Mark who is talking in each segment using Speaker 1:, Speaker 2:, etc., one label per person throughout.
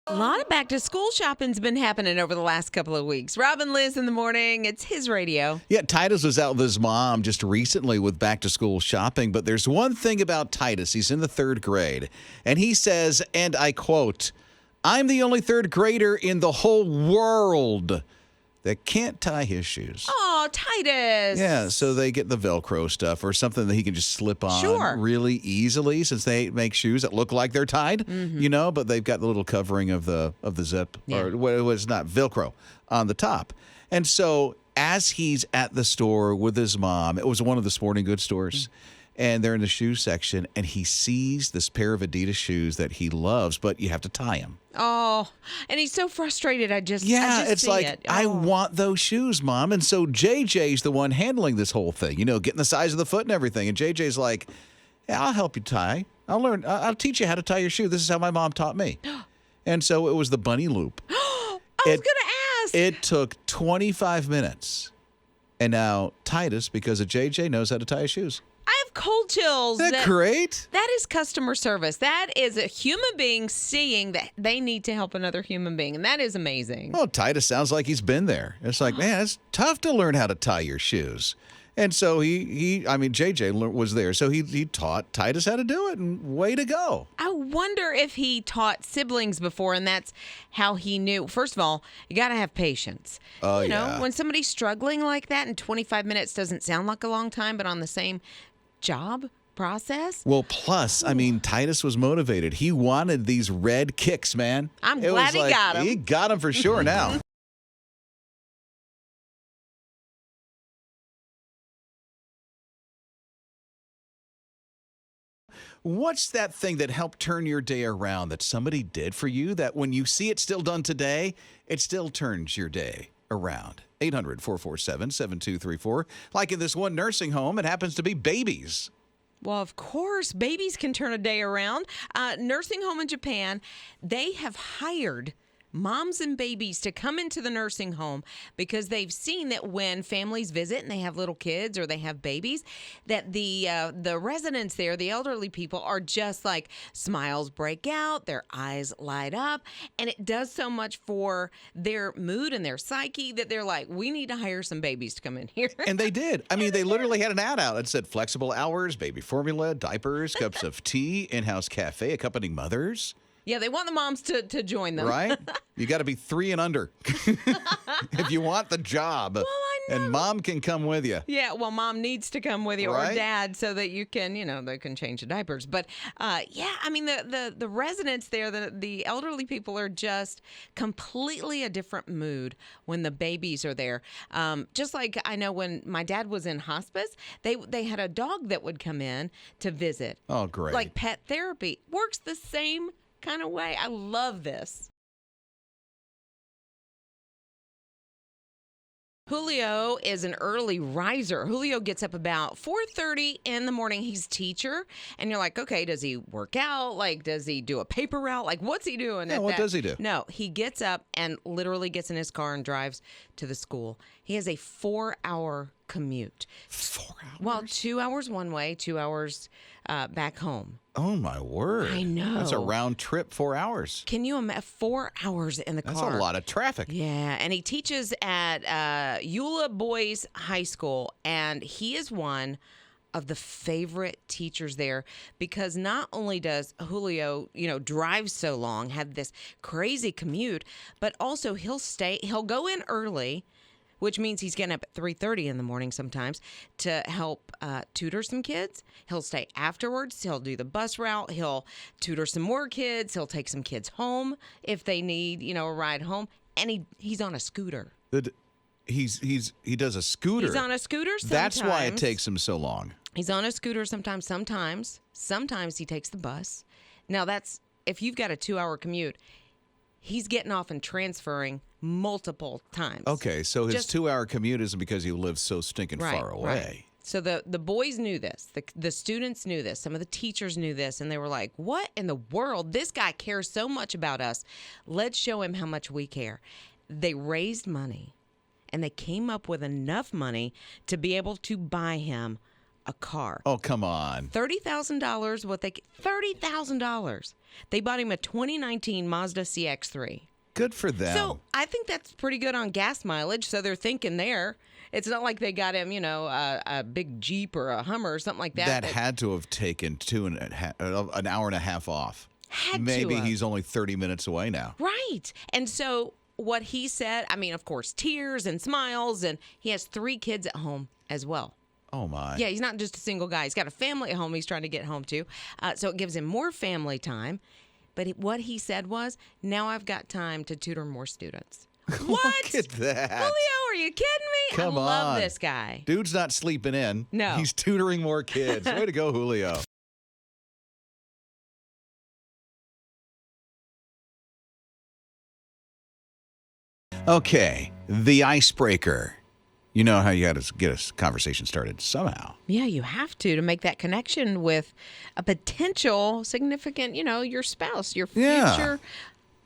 Speaker 1: A lot of back-to-school shopping's been happening over the last couple of weeks. Robin, Liz in the morning. It's his radio.
Speaker 2: Yeah, Titus was out with his mom just recently with back-to-school shopping, but there's one thing about Titus. He's in the third grade, and he says, and I quote, "I'm the only third grader in the whole world that can't tie his shoes."
Speaker 1: Oh, Titus.
Speaker 2: Yeah, so they get the Velcro stuff or something that he can just slip on really easily, since they make shoes that look like they're tied, but they've got the little covering of the zip, or what it was, not Velcro, on the top. And so as he's at the store with his mom, it was one of the sporting goods stores, and they're in the shoe section, and he sees this pair of Adidas shoes that he loves, but you have to tie them.
Speaker 1: Oh, and he's so frustrated. I just
Speaker 2: it's
Speaker 1: see
Speaker 2: like,
Speaker 1: it.
Speaker 2: I want those shoes, Mom. And so JJ's the one handling this whole thing, getting the size of the foot and everything. And JJ's like, yeah, I'll help you tie. I'll teach you how to tie your shoe. This is how my mom taught me. And so it was the bunny loop.
Speaker 1: I was going to ask.
Speaker 2: It took 25 minutes. And now Titus, because of JJ, knows how to tie his shoes.
Speaker 1: I have cold chills.
Speaker 2: Isn't that great?
Speaker 1: That is customer service. That is a human being seeing that they need to help another human being, and that is amazing.
Speaker 2: Well, Titus sounds like he's been there. It's like, man, it's tough to learn how to tie your shoes. And so JJ was there, so he taught Titus how to do it, and way to go.
Speaker 1: I wonder if he taught siblings before, and that's how he knew. First of all, you got to have patience.
Speaker 2: Oh,
Speaker 1: you know, when somebody's struggling like that, and 25 minutes doesn't sound like a long time, but on the same job process.
Speaker 2: Well, plus, Titus was motivated. He wanted these red kicks, man.
Speaker 1: I'm glad he got them.
Speaker 2: He got them for sure now. What's that thing that helped turn your day around that somebody did for you that when you see it still done today, it still turns your day around? 800-447-7234. Like in this one nursing home, it happens to be babies.
Speaker 1: Well, of course, babies can turn a day around. Nursing home in Japan, they have hired moms and babies to come into the nursing home because they've seen that when families visit and they have little kids or they have babies, that the residents there, the elderly people, are just like, smiles break out, their eyes light up, and it does so much for their mood and their psyche that they're like, we need to hire some babies to come in here.
Speaker 2: And they did. They literally had an ad out that said flexible hours, baby formula, diapers, cups of tea, in-house cafe accompanying mothers.
Speaker 1: Yeah, they want the moms to join them.
Speaker 2: Right? You got to be 3 and under if you want the job.
Speaker 1: Well, I know.
Speaker 2: And mom can come with you.
Speaker 1: Yeah, well, mom needs to come with you,
Speaker 2: right?
Speaker 1: Or dad, so that you can, they can change the diapers. But the residents there, the elderly people are just completely a different mood when the babies are there. Just like I know when my dad was in hospice, they had a dog that would come in to visit.
Speaker 2: Oh, great.
Speaker 1: Like pet therapy. Works the same kind of way. I love this. Julio is an early riser. Julio gets up about 4:30 in the morning. He's a teacher. And you're like, okay, does he work out? Like, does he do a paper route? Like, what's he doing?
Speaker 2: Yeah, what does he do?
Speaker 1: No, he gets up and literally gets in his car and drives to the school. He has a 4-hour commute.
Speaker 2: 4 hours?
Speaker 1: Well, 2 hours one way, 2 hours back home.
Speaker 2: Oh, my word.
Speaker 1: I know.
Speaker 2: That's a round trip, 4 hours.
Speaker 1: Can you imagine 4 hours in the car?
Speaker 2: That's a lot of traffic.
Speaker 1: Yeah, and he teaches at Eula Boys High School, and he is one of the favorite teachers there because not only does Julio, drive so long, have this crazy commute, but also he'll go in early, which means he's getting up at 3:30 in the morning sometimes to help tutor some kids. He'll stay afterwards. He'll do the bus route. He'll tutor some more kids. He'll take some kids home if they need, a ride home. And he's on a scooter.
Speaker 2: He does a scooter.
Speaker 1: He's on a scooter sometimes.
Speaker 2: That's why it takes him so long.
Speaker 1: He's on a scooter sometimes. Sometimes he takes the bus. Now that's if you've got a 2-hour commute. He's getting off and transferring multiple times.
Speaker 2: Okay, so his 2-hour commute isn't because he lives so stinking far away.
Speaker 1: Right. So the boys knew this. The students knew this. Some of the teachers knew this. And they were like, what in the world? This guy cares so much about us. Let's show him how much we care. They raised money, and they came up with enough money to be able to buy him a car.
Speaker 2: Oh, come on.
Speaker 1: $30,000. $30,000. They bought him a 2019 Mazda CX-3.
Speaker 2: Good for them.
Speaker 1: So I think that's pretty good on gas mileage. So they're thinking there. It's not like they got him, a big Jeep or a Hummer or something like that.
Speaker 2: That had to have taken an hour and a half off. Maybe he's only 30 minutes away now.
Speaker 1: Right. And so what he said, of course, tears and smiles, and he has 3 kids at home as well.
Speaker 2: Oh, my.
Speaker 1: Yeah, he's not just a single guy. He's got a family at home he's trying to get home to. So it gives him more family time. But what he said was, now I've got time to tutor more students. What?
Speaker 2: Look at that.
Speaker 1: Julio, are you kidding me?
Speaker 2: Come
Speaker 1: I love
Speaker 2: on.
Speaker 1: this guy.
Speaker 2: Dude's not sleeping in.
Speaker 1: No.
Speaker 2: He's tutoring more kids. Way to go, Julio. Okay, the icebreaker. You know how you got to get a conversation started somehow.
Speaker 1: Yeah, you have to make that connection with a potential significant, your spouse, your future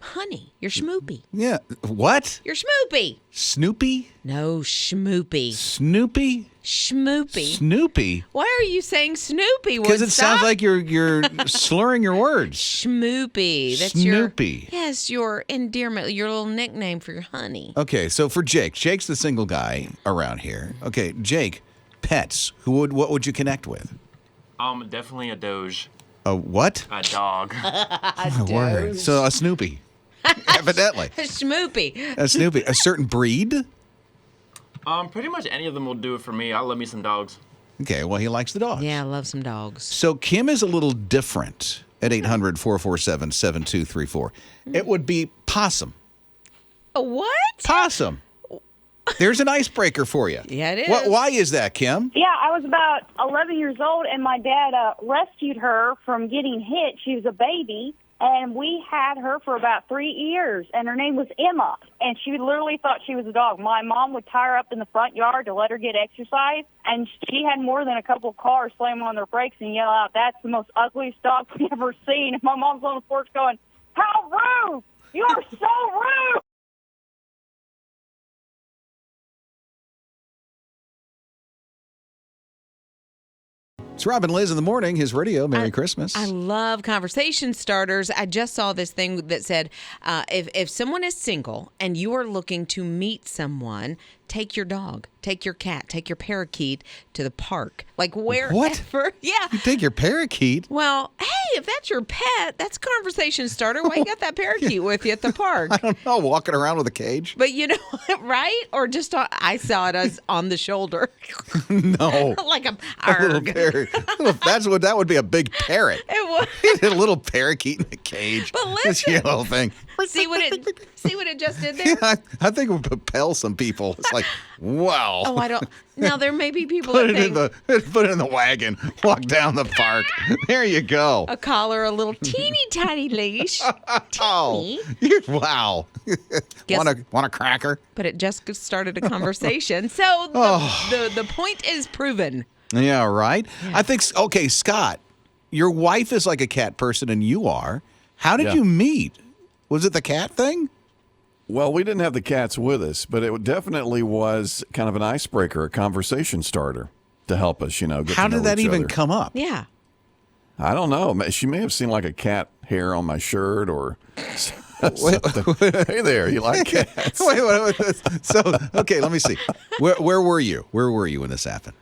Speaker 1: honey, your schmoopy.
Speaker 2: Yeah. What?
Speaker 1: Your schmoopy.
Speaker 2: Snoopy?
Speaker 1: No, schmoopy.
Speaker 2: Snoopy?
Speaker 1: Schmoopy.
Speaker 2: Snoopy?
Speaker 1: Why are you saying Snoopy?
Speaker 2: Because it sounds like you're slurring your words.
Speaker 1: Schmoopy. That's
Speaker 2: Snoopy.
Speaker 1: your endearment, your little nickname for your honey.
Speaker 2: Okay, so for Jake. Jake's the single guy around here. Okay, Jake, pets. What would you connect with?
Speaker 3: Definitely a Doge.
Speaker 2: A what?
Speaker 3: A dog.
Speaker 2: My word. So a Snoopy. Evidently.
Speaker 1: A schmoopy.
Speaker 2: A Snoopy. A certain breed?
Speaker 3: Pretty much any of them will do it for me. I love me some dogs.
Speaker 2: Okay, well, he likes the dogs.
Speaker 1: Yeah, I love some dogs.
Speaker 2: So Kim is a little different at 800-447-7234. It would be possum.
Speaker 1: A what?
Speaker 2: Possum. There's an icebreaker for you.
Speaker 1: Yeah, it is.
Speaker 2: Why is that, Kim?
Speaker 4: Yeah, I was about 11 years old, and my dad rescued her from getting hit. She was a baby, and we had her for about 3 years, and her name was Emma, and she literally thought she was a dog. My mom would tie her up in the front yard to let her get exercise, and she had more than a couple of cars slam on their brakes and yell out, "That's the most ugliest dog we've ever seen." And my mom's on the porch going, "How rude! You are so rude!"
Speaker 2: It's Rob and Liz in the morning, his radio. Merry Christmas.
Speaker 1: I love conversation starters. I just saw this thing that said, if someone is single and you are looking to meet someone, take your dog, take your cat, take your parakeet to the park. Like wherever.
Speaker 2: What?
Speaker 1: Yeah.
Speaker 2: You take your parakeet?
Speaker 1: Well, hey, if that's your pet, that's a conversation starter. Why you got that parakeet with you at the park?
Speaker 2: I don't know, walking around with a cage?
Speaker 1: But you know what, right? Or just I saw it as on the shoulder.
Speaker 2: No.
Speaker 1: Like a
Speaker 2: little parrot. That would be a big parrot.
Speaker 1: It would.
Speaker 2: A little parakeet in a cage.
Speaker 1: But
Speaker 2: This
Speaker 1: listen.
Speaker 2: yellow thing.
Speaker 1: See what it just did there?
Speaker 2: Yeah, I think it would propel some people. It's like, wow.
Speaker 1: Oh, I don't. Now there may be people
Speaker 2: Put
Speaker 1: that
Speaker 2: it
Speaker 1: think
Speaker 2: in the wagon. Walk down the park. There you go.
Speaker 1: a collar, a little teeny tiny leash.
Speaker 2: Oh, wow.
Speaker 1: Guess-
Speaker 2: Want a cracker?
Speaker 1: But it just started a conversation. So the point is proven.
Speaker 2: Yeah, right. I think. Okay, Scott, your wife is like a cat person, and you are. How did you meet? Was it the cat thing?
Speaker 5: Well, we didn't have the cats with us, but it definitely was kind of an icebreaker, a conversation starter to help us, get
Speaker 2: How
Speaker 5: to know
Speaker 2: did that
Speaker 5: each
Speaker 2: even
Speaker 5: other.
Speaker 2: come up?
Speaker 1: Yeah.
Speaker 5: I don't know. She may have seen like a cat hair on my shirt or something. Hey there, you like cats?
Speaker 2: Wait. So, okay, let me see. Where were you? Where were you when this happened?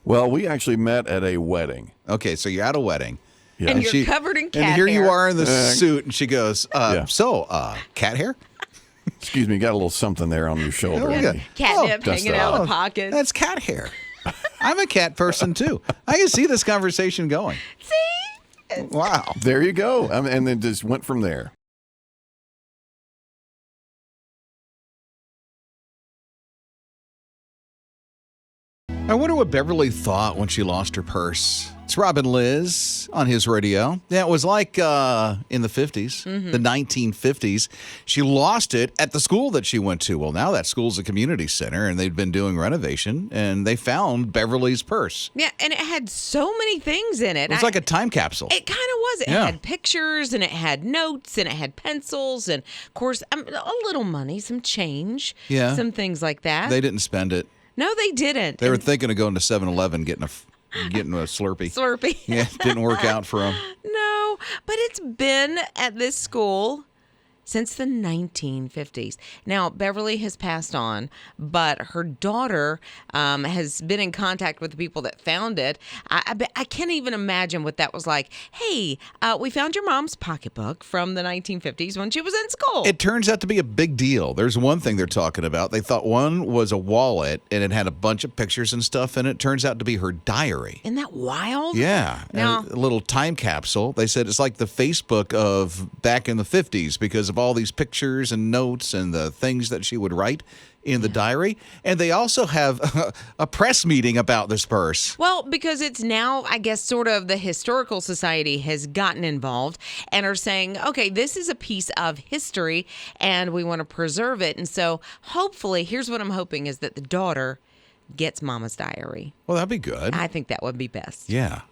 Speaker 5: Well, we actually met at a wedding.
Speaker 2: Okay, so you're at a wedding.
Speaker 5: Yeah.
Speaker 1: And you're covered in cat
Speaker 2: And here you
Speaker 1: hair.
Speaker 2: are in the suit, and she goes,
Speaker 5: Yeah.
Speaker 2: cat hair?
Speaker 5: Excuse me, you got a little something there on your shoulder.
Speaker 2: Yeah.
Speaker 1: Catnip
Speaker 5: dust
Speaker 1: hanging
Speaker 5: it
Speaker 1: out of
Speaker 5: off.
Speaker 1: the pocket.
Speaker 2: That's cat hair. I'm a cat person, too. I can see this conversation going.
Speaker 1: See?
Speaker 2: Wow.
Speaker 5: There you go. And then just went from there.
Speaker 2: I wonder what Beverly thought when she lost her purse. It's Rob and Liz on his radio. Yeah, it was like in the 50s, the 1950s. She lost it at the school that she went to. Well, now that school's a community center, and they've been doing renovation, and they found Beverly's purse.
Speaker 1: Yeah, and it had so many things in it.
Speaker 2: It was like a time capsule.
Speaker 1: It kind of was. It
Speaker 2: Yeah.
Speaker 1: had pictures, and it had notes, and it had pencils, and, of course, a little money, some change,
Speaker 2: Yeah.
Speaker 1: some things like that.
Speaker 2: They didn't spend it.
Speaker 1: No, they didn't.
Speaker 2: They were
Speaker 1: And-
Speaker 2: thinking of going to 7-Eleven, getting getting a Slurpee.
Speaker 1: Slurpee.
Speaker 2: Yeah, didn't work out for him.
Speaker 1: No, but it's been at this school since the 1950s. Now, Beverly has passed on, but her daughter has been in contact with the people that found it. I can't even imagine what that was like. Hey, we found your mom's pocketbook from the 1950s when she was in school.
Speaker 2: It turns out to be a big deal. There's one thing they're talking about. They thought one was a wallet, and it had a bunch of pictures and stuff in it. Turns out to be her diary.
Speaker 1: Isn't that wild?
Speaker 2: Yeah.
Speaker 1: Now,
Speaker 2: a little time capsule. They said it's like the Facebook of back in the 50s because of all these pictures and notes and the things that she would write in the diary. And they also have a press meeting about this purse.
Speaker 1: well, because it's now, I guess, sort of the Historical Society has gotten involved and are saying, okay, this is a piece of history and we want to preserve it. And so hopefully, here's what I'm hoping is that the daughter gets Mama's diary.
Speaker 2: Well, that'd be good.
Speaker 1: I think that would be best.
Speaker 2: Yeah.